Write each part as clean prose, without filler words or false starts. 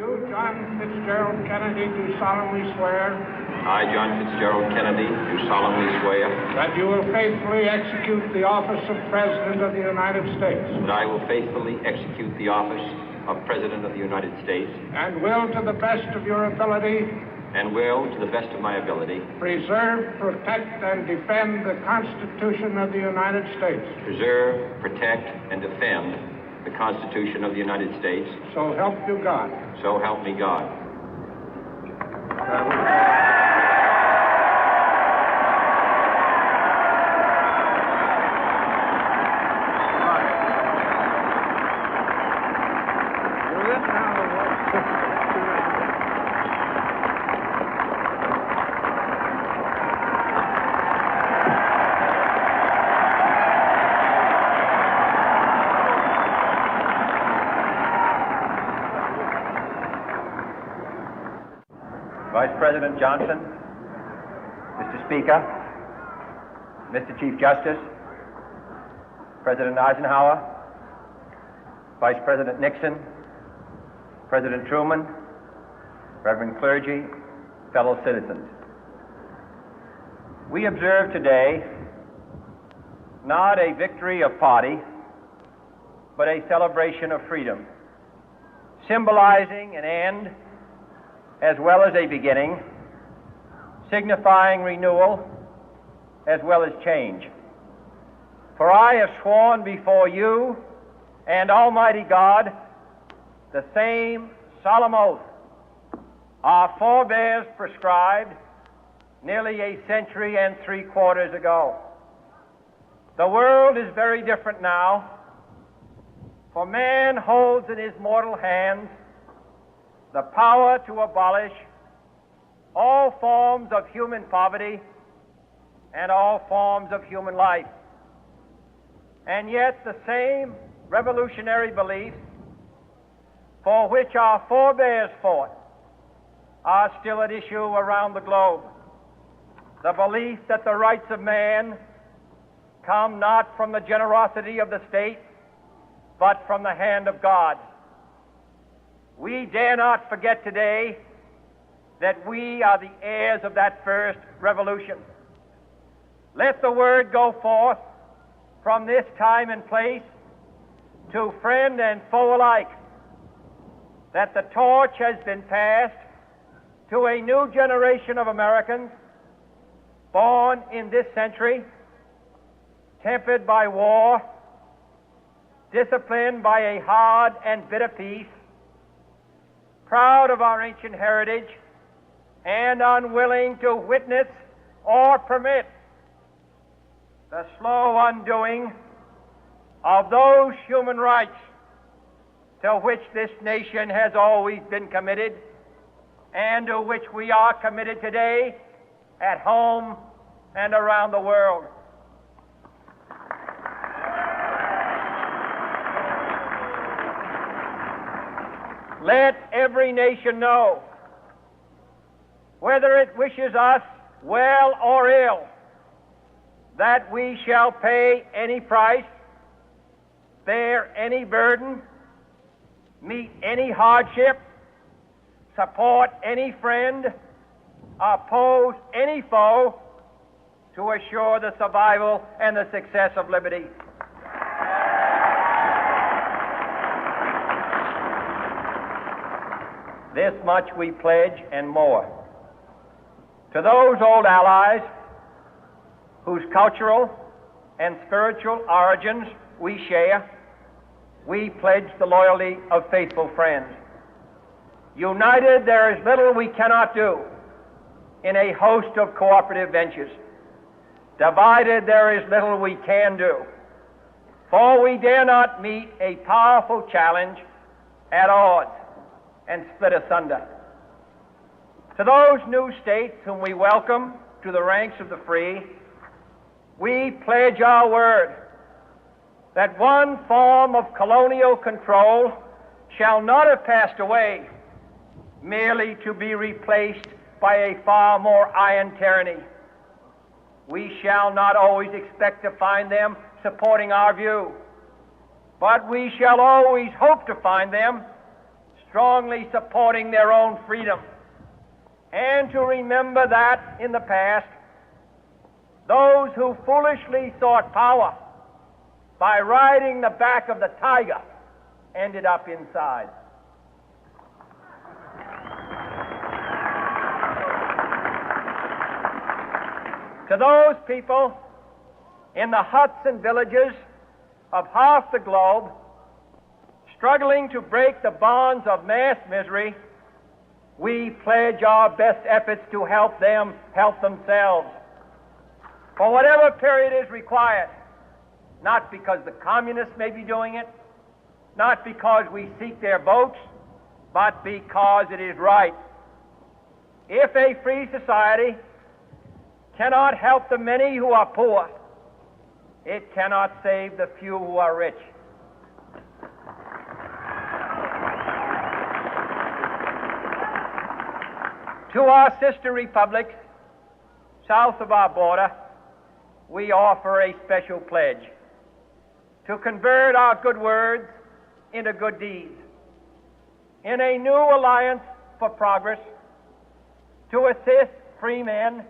You, John Fitzgerald Kennedy, do solemnly swear. I, John Fitzgerald Kennedy, do solemnly swear. That you will faithfully execute the office of President of the United States. That I will faithfully execute the office of President of the United States. And will, to the best of your ability. And will, to the best of my ability. Preserve, protect, and defend the Constitution of the United States. Preserve, protect, and defend the Constitution of the United States. So help you God. So help me God. Vice President Johnson, Mr. Speaker, Mr. Chief Justice, President Eisenhower, Vice President Nixon, President Truman, Reverend clergy, fellow citizens. We observe today not a victory of party, but a celebration of freedom, symbolizing an end as well as a beginning, signifying renewal as well as change. For I have sworn before you and Almighty God the same solemn oath our forebears prescribed nearly a century and 3/4 ago. The world is very different now, for man holds in his mortal hands the power to abolish all forms of human poverty and all forms of human life. And yet the same revolutionary beliefs for which our forebears fought are still at issue around the globe. The belief that the rights of man come not from the generosity of the state, but from the hand of God. We dare not forget today that we are the heirs of that first revolution. Let the word go forth from this time and place to friend and foe alike that the torch has been passed to a new generation of Americans born in this century, tempered by war, disciplined by a hard and bitter peace, proud of our ancient heritage, and unwilling to witness or permit the slow undoing of those human rights to which this nation has always been committed and to which we are committed today at home and around the world. Let every nation know, whether it wishes us well or ill, that we shall pay any price, bear any burden, meet any hardship, support any friend, oppose any foe to assure the survival and the success of liberty. This much we pledge and more. To those old allies whose cultural and spiritual origins we share, we pledge the loyalty of faithful friends. United, there is little we cannot do in a host of cooperative ventures. Divided, there is little we can do, for we dare not meet a powerful challenge at odds and split asunder. To those new states whom we welcome to the ranks of the free, we pledge our word that one form of colonial control shall not have passed away merely to be replaced by a far more iron tyranny. We shall not always expect to find them supporting our view, but we shall always hope to find them strongly supporting their own freedom, and to remember that in the past, those who foolishly sought power by riding the back of the tiger ended up inside. To those people in the huts and villages of half the globe struggling to break the bonds of mass misery, we pledge our best efforts to help them help themselves for whatever period is required, not because the communists may be doing it, not because we seek their votes, but because it is right. If a free society cannot help the many who are poor, it cannot save the few who are rich. To our sister republics south of our border, we offer a special pledge to convert our good words into good deeds, in a new alliance for progress, to assist free men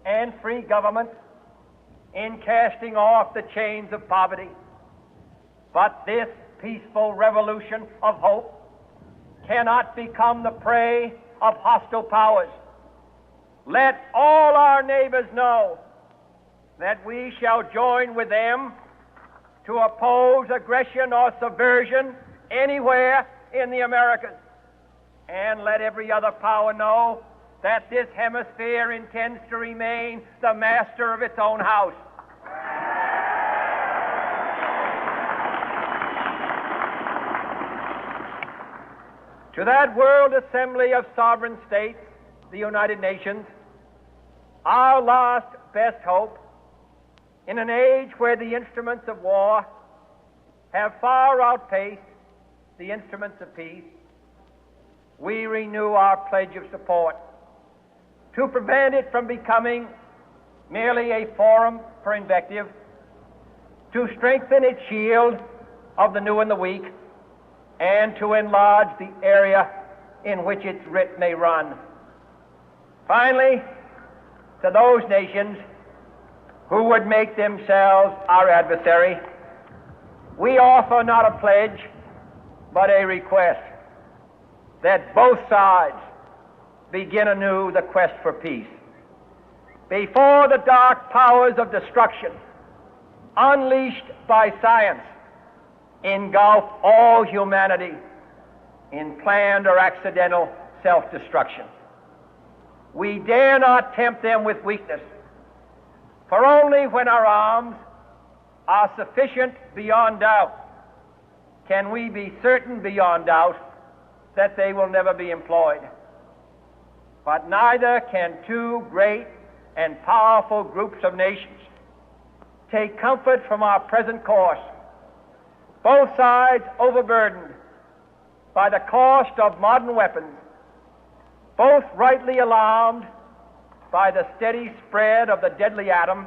and free governments in casting off the chains of poverty. But this peaceful revolution of hope cannot become the prey of hostile powers. Let all our neighbors know that we shall join with them to oppose aggression or subversion anywhere in the Americas. And let every other power know that this hemisphere intends to remain the master of its own house. To that World Assembly of Sovereign States, the United Nations, our last best hope, in an age where the instruments of war have far outpaced the instruments of peace, we renew our pledge of support to prevent it from becoming merely a forum for invective, to strengthen its shield of the new and the weak, and to enlarge the area in which its writ may run. Finally, to those nations who would make themselves our adversary, we offer not a pledge, but a request that both sides begin anew the quest for peace. Before the dark powers of destruction, unleashed by science, engulf all humanity in planned or accidental self-destruction, we dare not tempt them with weakness, for only when our arms are sufficient beyond doubt can we be certain beyond doubt that they will never be employed. But neither can two great and powerful groups of nations take comfort from our present course, both sides overburdened by the cost of modern weapons, both rightly alarmed by the steady spread of the deadly atom,